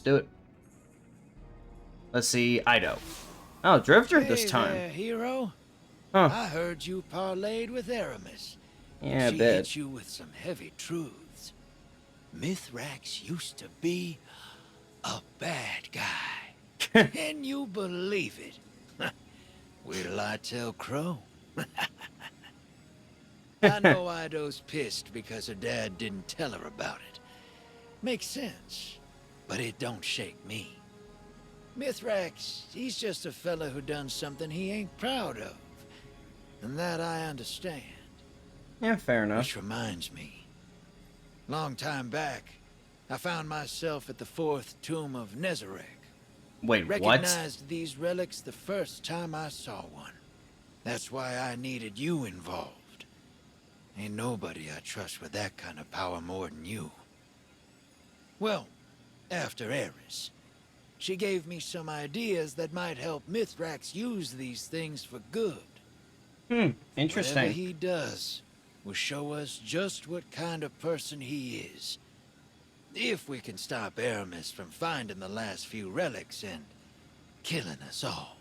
do it. Let's see, Eido. Oh, Drifter Hey this time. there, hero. Huh. I heard you parlayed with Aramis. Yeah, a She bit. hit you with some heavy truths. Mithrax used to be a bad guy. Can you believe it? Wait till I tell Crow. I know Eido's pissed because her dad didn't tell her about it. Makes sense, but it don't shake me. Mithrax, he's just a fella who done something he ain't proud of. And that I understand. Yeah, fair enough. Which reminds me. Long time back, I found myself at the 4th tomb of Nezarec. Wait, what? Recognized these relics the first time I saw one. That's why I needed you involved. Ain't nobody I trust with that kind of power more than you. Well, after Eris, she gave me some ideas that might help Mithrax use these things for good. Interesting. Whatever he does will show us just what kind of person he is. If we can stop Aramis from finding the last few relics and killing us all.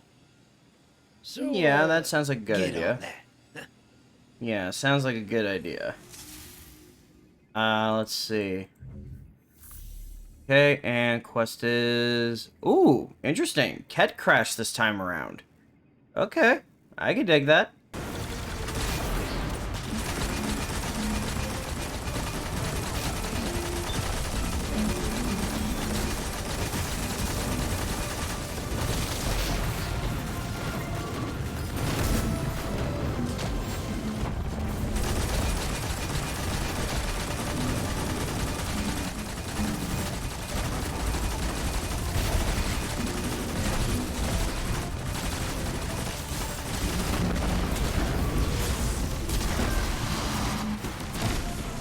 So, Yeah, that sounds like a good get idea. on that. Yeah, sounds like a good idea. Let's see. Okay, and quest is... Ooh, interesting. Ket crash this time around. Okay, I can dig that.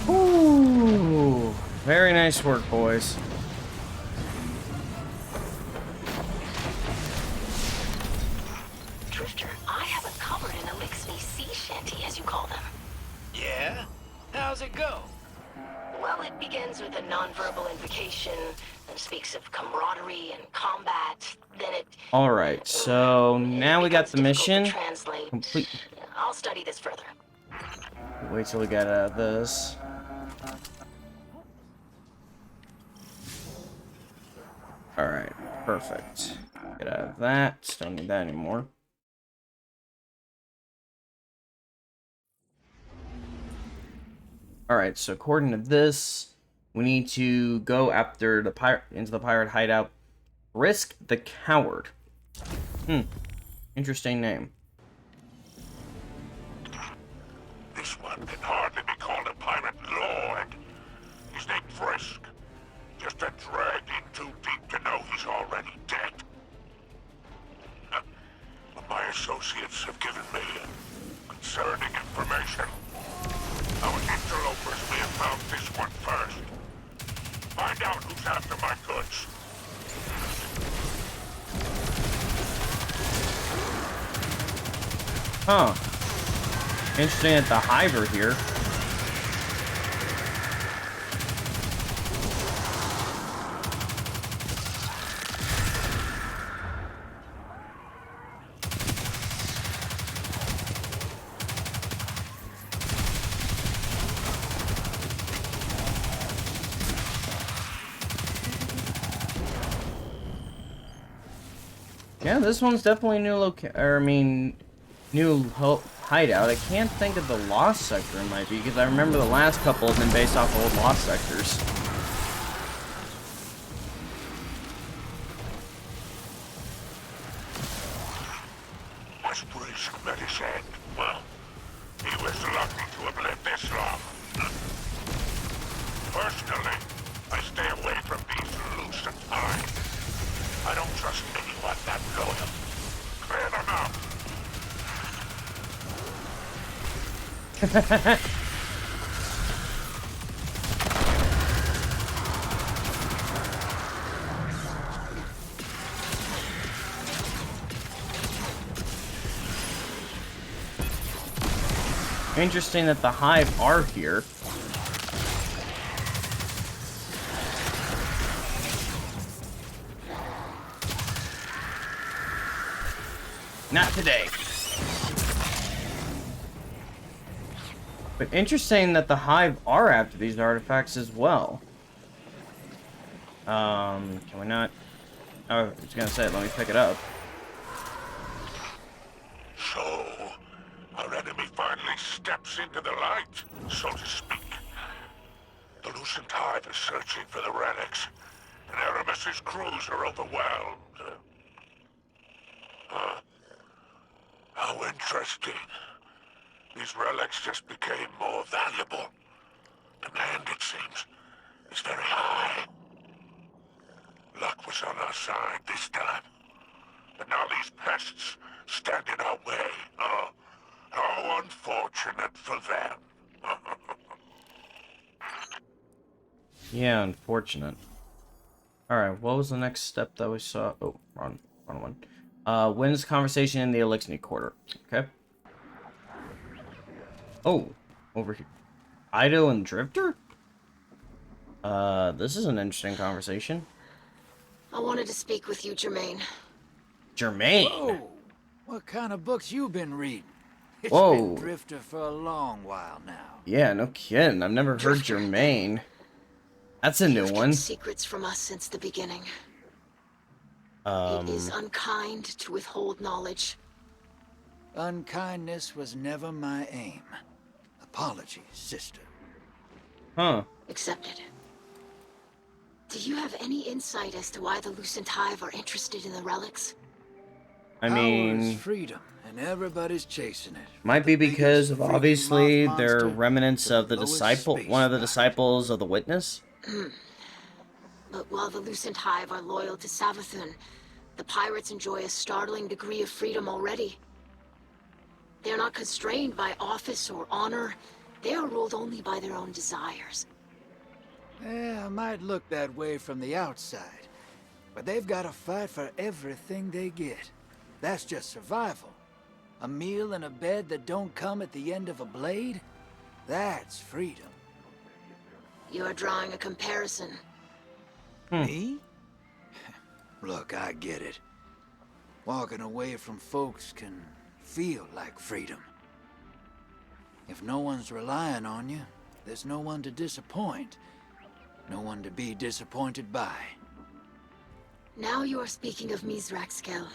Ooh, very nice work, boys. Drifter, I have uncovered an Elixir sea shanty, as you call them. Yeah? How's it go? Well, it begins with a nonverbal invocation, then speaks of camaraderie and combat, then it... Alright, so now we got the becomes difficult to mission translate. complete. I'll study this further. Wait till we get out of this. Alright, perfect. Get out of that. Don't need that anymore. Alright, so according to this, we need to go after the into the pirate hideout. Risk the Coward. Interesting name. This one can hardly be called a pirate lord. His name's Frisk. Just a drag in too deep to know he's already dead. But my associates have given me concerning information. Our interlopers may have found this one first. Find out who's after my goods. Huh. Interesting that the Hive are here. Yeah, this one's definitely new hideout. I can't think of the Lost Sector it might be, because I remember the last couple have been based off old Lost Sectors. Was Frisk met his end? Well, he was lucky to have lived this long. Personally, I stay away from these loose and high. I don't trust anyone that loyal. Clear them out. Interesting that the Hive are here. Not today. But interesting that the Hive are after these artifacts as well. Can we not? Oh, I was gonna say, let me pick it up. So, our enemy finally steps into the light, so to speak. The Lucent Hive is searching for the relics, and Aramis's crews are overwhelmed. How interesting. These relics just became more valuable. Demand, it seems, is very high. Luck was on our side this time. But now these pests stand in our way. Oh, how unfortunate for them. Yeah, unfortunate. Alright, what was the next step that we saw? Oh, wrong one. Wins conversation in the Elixir Quarter. Okay. Oh, over here. Eido and Drifter? This is an interesting conversation. I wanted to speak with you, Jermaine. Jermaine! Whoa! What kind of books you been reading? It's Whoa. been Drifter for a long while now. Yeah, no kidding. I've never heard Drifter. Jermaine. That's a new You've one. kept secrets from us since the beginning. It is unkind to withhold knowledge. Unkindness was never my aim. Apologies, sister. Huh. Accepted. Do you have any insight as to why the Lucent Hive are interested in the relics? I Power is mean, freedom, and everybody's chasing it. might The be because biggest of freaking obviously moth they're monster remnants to of the lowest disciple, space one of the pirate. disciples of the Witness. But while the Lucent Hive are loyal to Savathun, the pirates enjoy a startling degree of freedom already. They are not constrained by office or honor. They are ruled only by their own desires. Yeah, it might look that way from the outside, but they've got to fight for everything they get. That's just survival. A meal and a bed that don't come at the end of a blade? That's freedom. You are drawing a comparison. Me? Look, I get it. Walking away from folks can feel like freedom. If no one's relying on you, there's no one to disappoint. No one to be disappointed by. Now you are speaking of Mizraxkel.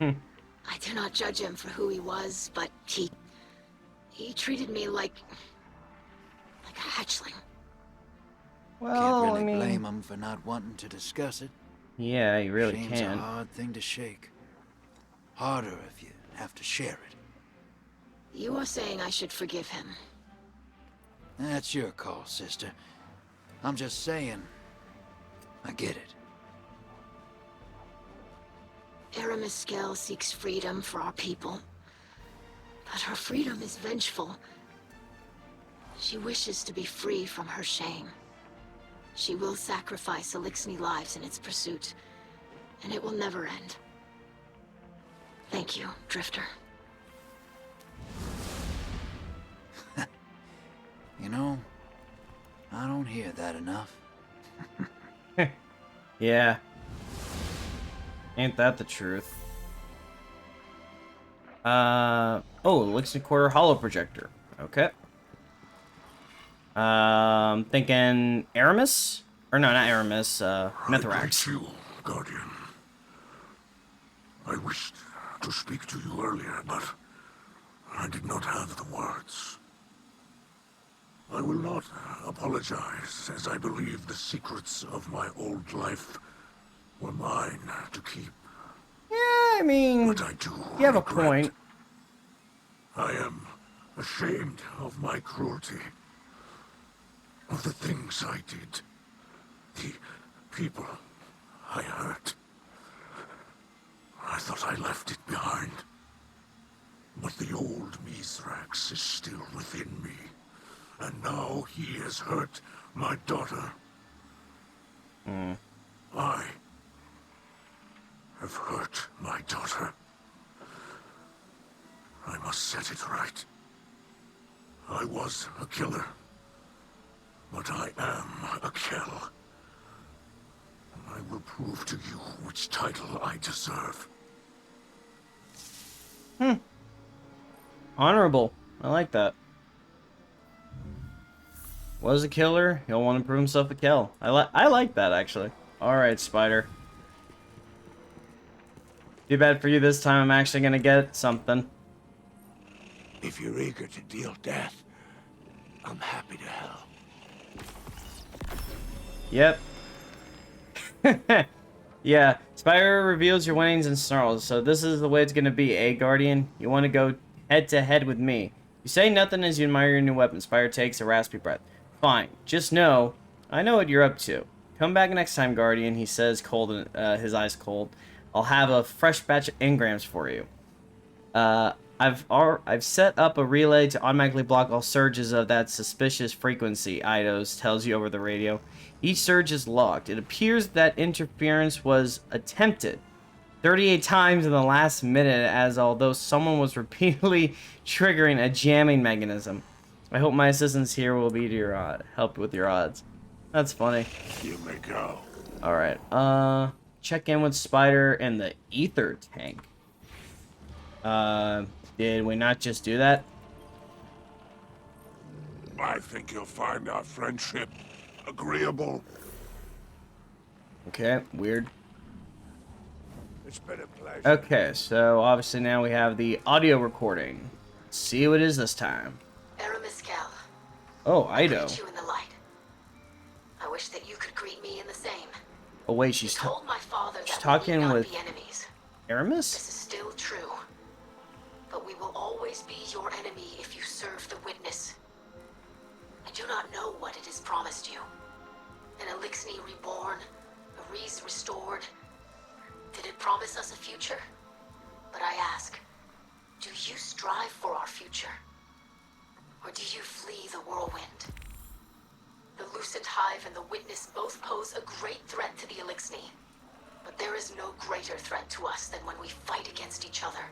I do not judge him for who he was, but he treated me like a hatchling. Well, Can't really I mean, blame him for not wanting to discuss it. yeah, you really Shame's can. a hard thing to shake. Harder if you have to share it. You are saying I should forgive him. That's your call, sister. I'm just saying, I get it. Aramis seeks freedom for our people. But her freedom is vengeful. She wishes to be free from her shame. She will sacrifice Elixir lives in its pursuit, and it will never end. Thank you, Drifter. You know, I don't hear that enough. Yeah. Ain't that the truth? Oh, Elixir Quarter Hollow Projector. Okay. Thinking Aramis? Or no, not Aramis, I Mithrax. greet you, Guardian. I wished to speak to you earlier, but I did not have the words. I will not apologize, as I believe the secrets of my old life were mine to keep. Yeah, I mean, But I do you have a regret. point. I am ashamed of my cruelty, of the things I did, the people I hurt. I thought I left it behind, but the old Mithrax is still within me, and now he has hurt my daughter. I have hurt my daughter. I must set it right. I was a killer, but I am a kill. I will prove to you which title I deserve. Honorable. I like that. Was a killer. He'll want to prove himself a kill. I like that, actually. Alright, Spider. Too bad for you this time. I'm actually gonna get something. If you're eager to deal death, I'm happy to help. Yep. Yeah, Spider reveals your winnings and snarls, so this is the way it's gonna be, eh, Guardian? You want to go head-to-head with me. You say nothing as you admire your new weapon. Spider takes a raspy breath. Fine, just know, I know what you're up to. Come back next time, Guardian, he says, cold, his eyes cold. I'll have a fresh batch of engrams for you. I've set up a relay to automatically block all surges of that suspicious frequency, Eido tells you over the radio. Each surge is logged. It appears that interference was attempted 38 times in the last minute, as although someone was repeatedly triggering a jamming mechanism. I hope my assistance here will be to your help with your odds. That's funny. You may go. Alright, check in with Spider and the ether tank. Did we not just do that? I think you'll find our friendship agreeable. Okay, weird. It's been a pleasure. Okay, so obviously now we have the audio recording. Let's see what it is this time. Aramiscal, Oh, I Eido. greet you in the light. I wish that you could greet me in the same. Oh wait, You she's told my father she's that we talking need not with be enemies. Aramis? This is still true. But we will always be your enemy if you serve the witness. I do not know what it has promised you. An Elixni reborn, a Reese restored. Did it promise us a future? But I ask, do you strive for our future? Or do you flee the whirlwind? The Lucent Hive and the Witness both pose a great threat to the Elixni. But there is no greater threat to us than when we fight against each other.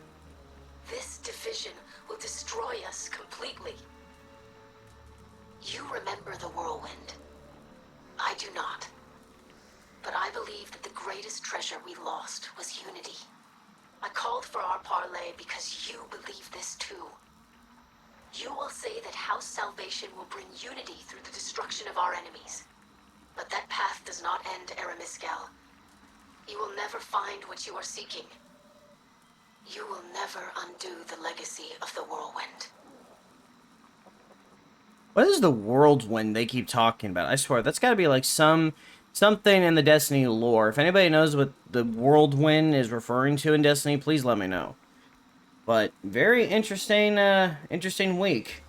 This division will destroy us completely. You remember the whirlwind. I do not. But I believe that the greatest treasure we lost was unity. I called for our parley because you believe this too. You will say that House Salvation will bring unity through the destruction of our enemies. But that path does not end Aramiscal. You will never find what you are seeking. You will never undo the legacy of the whirlwind. What is the whirlwind they keep talking about? I swear, that's gotta be like something in the Destiny lore. If anybody knows what the whirlwind is referring to in Destiny, please let me know. But very interesting, interesting week.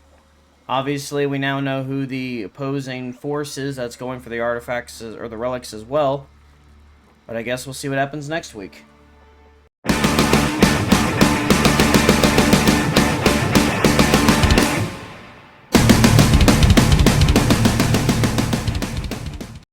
Obviously, we now know who the opposing force is that's going for the artifacts or the relics as well. But I guess we'll see what happens next week.